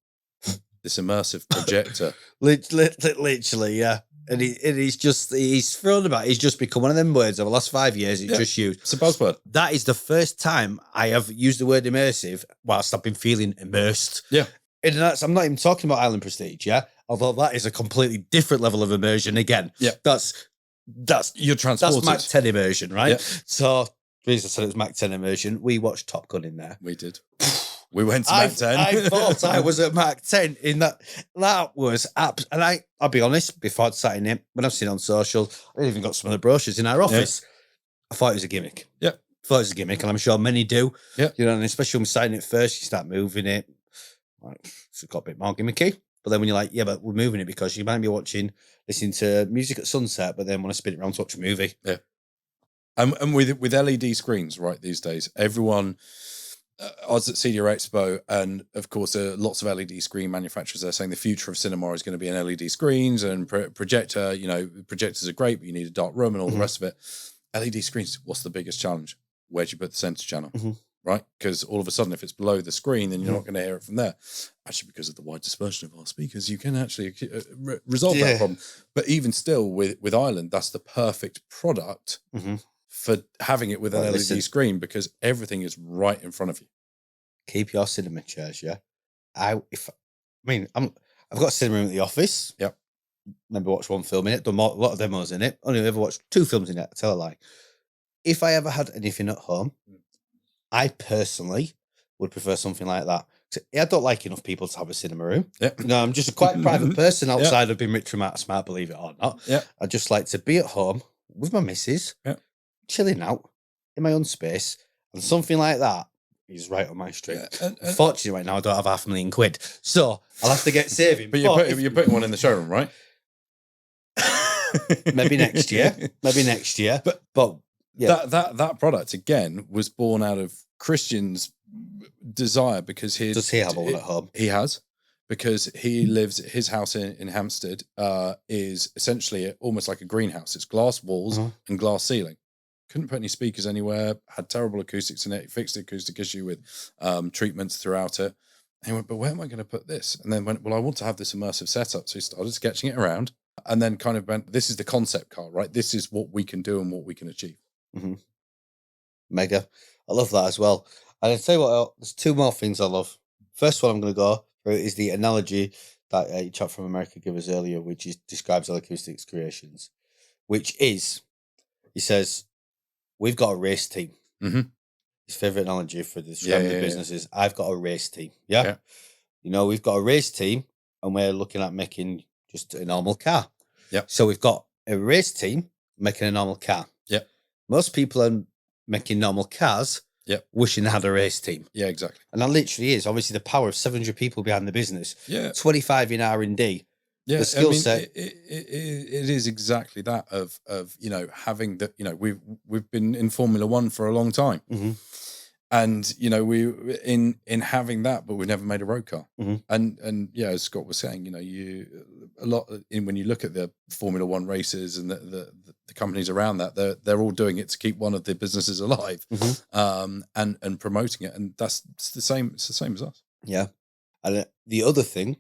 This immersive projector. Literally, yeah. And he's thrown about. He's just become one of them words over the last 5 years. It's just used. It's a buzzword. That is the first time I have used the word immersive whilst I've been feeling immersed. Yeah. And I'm not even talking about Island Prestige, yeah? Although that is a completely different level of immersion again. Yeah. That's you're transported. That's Mac 10 immersion, right? Yeah. So, the reason I said it was Mac 10 immersion, we watched Top Gun in there. We did. We went to Mac 10. I thought I was at Mac 10 in that. That was and I'll be honest, before I'd sat in it, when I've seen it on social, I even got some of the brochures in our office. I thought it was a gimmick. Yeah. I thought it was a gimmick, and I'm sure many do. Yeah. And especially when starting it first, you start moving it. It's got a bit more gimmicky. But then when you're like, yeah, but we're moving it because you might be listening to music at sunset, but then want to spin it around to watch a movie. Yeah. And with LED screens, right, these days, everyone... I was at CDR Expo, and of course, lots of LED screen manufacturers are saying the future of cinema is going to be in LED screens and projector. Projectors are great, but you need a dark room and all the rest of it. LED screens, what's the biggest challenge? Where do you put the center channel? Right? Because all of a sudden, if it's below the screen, then you're not going to hear it from there. Actually, because of the wide dispersion of our speakers, you can actually resolve that problem. But even still, with Island, that's the perfect product for having it with an LED screen, because everything is right in front of you. Keep your cinema chairs, yeah. I've got a cinema room at the office. Yep. Maybe watched one film in it, done a lot of demos in it. Only ever watched 2 films in it, I tell a lie. If I ever had anything at home, I personally would prefer something like that, I don't like enough people to have a cinema room. Yeah. You know, I'm just a quite private person Yeah. outside of being rich and smart, believe it or not. Yeah. I just like to be at home with my missus, Yeah. chilling out in my own space, and something like that is right on my street. Yeah. Unfortunately, right now I don't have £500,000, so I'll have to get saving. But you're putting one in the showroom, right? Maybe next year. But yeah, that product again was born out of Christian's desire because does he have one at home? He has, because his house in Hampstead is essentially almost like a greenhouse. It's glass walls and glass ceiling. Couldn't put any speakers anywhere. Had terrible acoustics in it. He fixed the acoustic issue with treatments throughout it. And he went, but where am I going to put this? And then went, well, I want to have this immersive setup. So he started sketching it around, and then kind of went, this is the concept car, right? This is what we can do and what we can achieve. Mm-hmm. Mega. I love that as well. And I'll tell you what, there's two more things I love. First one I'm going to go through is the analogy that a chap from America gave us earlier, which describes L-Acoustics Creations, which is, he says, we've got a race team. Mm-hmm. His favourite analogy for describing the business is, I've got a race team. Yeah? You know, we've got a race team and we're looking at making just a normal car. Yeah. So we've got a race team making a normal car. Yeah. Most people are making normal cars wishing they had a race team. Yeah, exactly. And that literally is obviously the power of 700 people behind the business. Yeah. 25 in R&D. Yeah, the skill set. It is exactly that of you know, having that, you know, we've been in Formula One for a long time, and you know, we in having that, but we've never made a road car. And yeah, as Scott was saying, you know, when you look at the Formula One races and the companies around that, they're all doing it to keep one of the businesses alive, and promoting it, and it's the same as us. Yeah, and the other thing,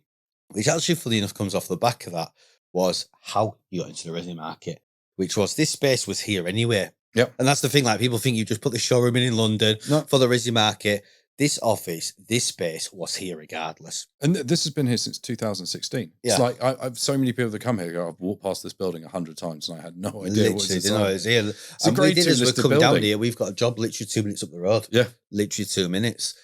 which actually, funny enough, comes off the back of that, was how you got into the resi market, which was this space was here anyway. Yep. And that's the thing, like, people think you just put the showroom in London for the resi market. This office, this space was here regardless. And this has been here since 2016. Yeah. It's like I've so many people that come here go, I've walked past this building 100 times and I had no idea what it was here. It's a great as we're coming down building. here, we've got a job literally 2 minutes up the road. Yeah. Literally 2 minutes.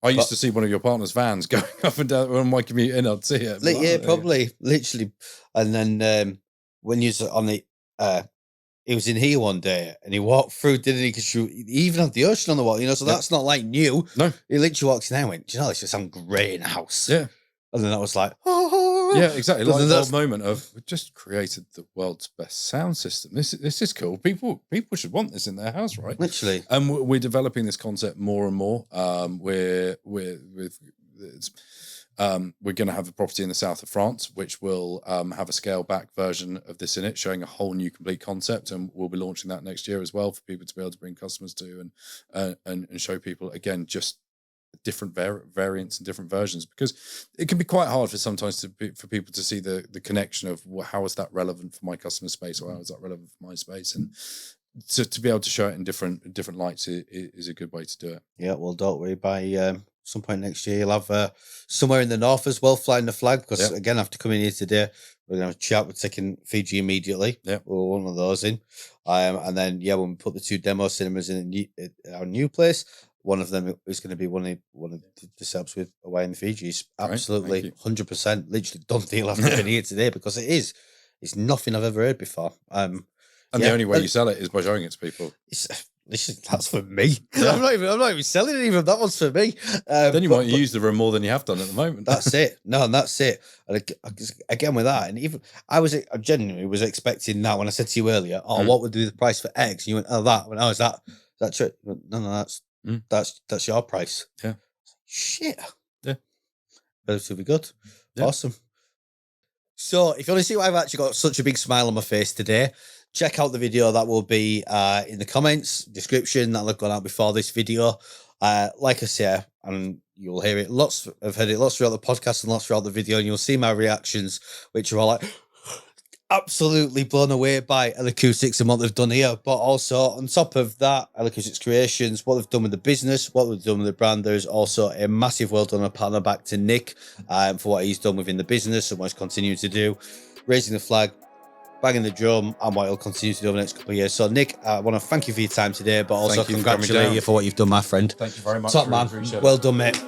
I used to see one of your partner's vans going up and down on my commute in. I'd see it. Yeah, probably, literally. And then when you was on the, he was in here one day and he walked through, didn't he? Because he even had the ocean on the wall, you know. So that's not like new. No, he literally walks in there and went, do you know, this just sounds great in a house. Yeah. And then I was like, oh, yeah, exactly. Like that moment of, we just created the world's best sound system. This is cool. People should want this in their house, right? Literally. And we're developing this concept more and more. We're going to have a property in the south of France, which will have a scale back version of this in it, showing a whole new complete concept, and we'll be launching that next year as well for people to be able to bring customers to and show people again just different variants and different versions, because it can be quite hard for people to see the connection of how is that relevant for my customer space, or how is that relevant for my space, and to be able to show it in different lights is a good way to do it. Yeah, well, don't worry, by some point next year you'll have somewhere in the north as well flying the flag, because again, after coming here today, we're going to have a chat. We're taking Fiji immediately. Yeah, we're one of those in, and then when we put the 2 demo cinemas in our new place, one of them is going to be one of the setups with away in the Fijis. Absolutely, 100%. Literally done deal after being here today, because it's nothing I've ever heard before. And the only way you sell it is by showing it to people. That's for me. Yeah. I'm not even selling it. Even that one's for me. Then you might use the room more than you have done at the moment. That's it. No, and that's it. And again with that, and even I genuinely was expecting that when I said to you earlier, what would be the price for X? And you went, that. When I was that true? No, that's your price. Yeah. Shit. Yeah. Relatively good. Yeah. Awesome. So if you want to see why I've actually got such a big smile on my face today, check out the video that will be in the comments, description, that'll have gone out before this video. Like I say, and you'll hear it I've heard it lots throughout the podcast and lots throughout the video, and you'll see my reactions, which are all like absolutely blown away by L-Acoustics and what they've done here. But also on top of that, L-Acoustics Creations, what they've done with the business, what they've done with the brand, there's also a massive well done, a partner back to Nick for what he's done within the business and what he's continued to do, raising the flag, banging the drum, and what he'll continue to do over the next couple of years. So, Nick, I want to thank you for your time today, but also congratulate you for what you've done, my friend. Thank you very much. Top man. Well done, mate.